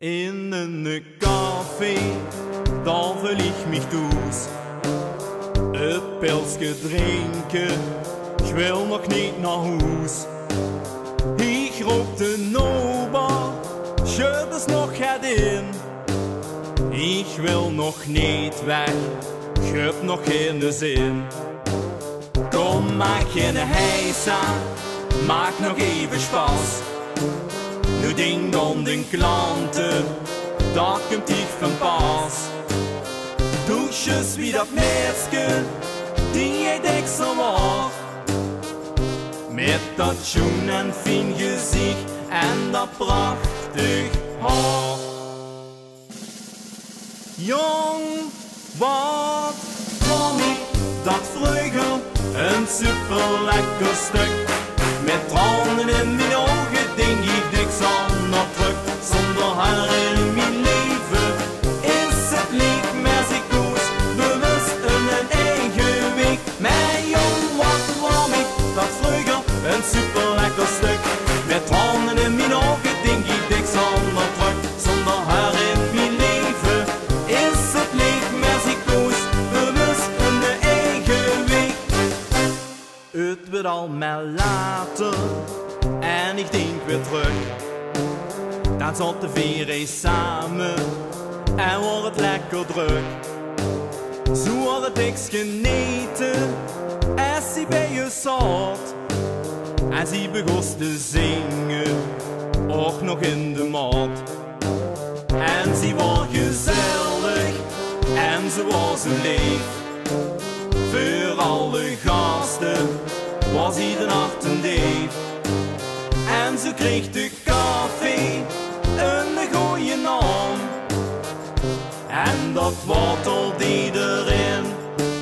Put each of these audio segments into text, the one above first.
In een café, dan vul ik mich aus. Een pilsje drinken, ik wil nog niet naar huis. Ik rook de Nova, schud es nog het in. Ik wil nog niet weg, ik heb nog geen zin. Kom, maak geen heisa, maak nog even Spaß. Nu ding dan de klanten, dat komt ik van pas. Douches wie dat meisje, die eet ik zo af. Met dat schoen en fijn gezicht en dat prachtig haar. Jong, wat kwam ik dat vroeger een super lekker stuk. Met tranen in mijn ogen denk ik dik zonder druk. Zonder haar in mijn leven is het niet meer zo koos. Bewust in een eigen weg. Mijn jong, wat kwam ik dat vroeger een super lekker stuk. Met tranen in mijn ogen denk ik dik zonder druk. Zonder haar in mijn leven is het niet meer zo koos. Bewust in een eigen weg. Het wordt al maar later en ik denk weer terug. Dan zaten we eens samen en wordt het lekker druk. Zo had het niks geneten en ze bij je zat. En ze begon te zingen, ook nog in de maat. En ze was gezellig en ze was zo lief. Voor alle gasten was ieder nacht een dief. En ze kreeg de café een goeie naam. En dat wortelt iedereen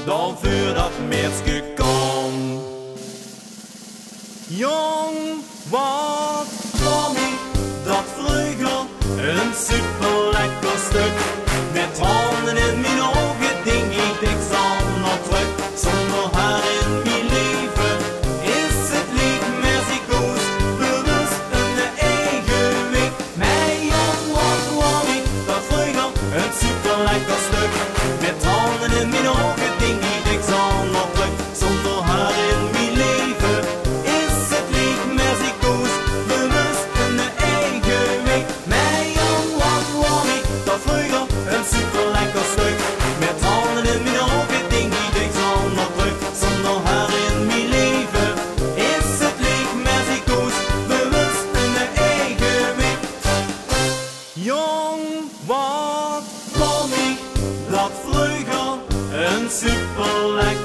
dan voor dat meisje kwam. Jong, wat kwam ik dat vroeger een super lekker stuk. Met tranen in mijn ogen denk ik dik zonder druk. Zonder haar in mijn leven is het niet meer zo koos. Bewust in de eigen weg. Mijn jong, wat kwam ik dat vroeger een super lekker stuk. Met tranen in mijn ogen denk ik dik zonder druk. Zonder haar in mijn leven is het niet meer zo koos. Bewust in de eigen weg. Mijn jong, wat kwam ik dat vroeger een super lekker stuk. Met tranen in mijn ogen denk ik dik zonder druk. Zonder haar in mijn leven is het niet meer zo koos. Bewust in de eigen weg. Jong, wat kwam ik dat vroeger een super lekker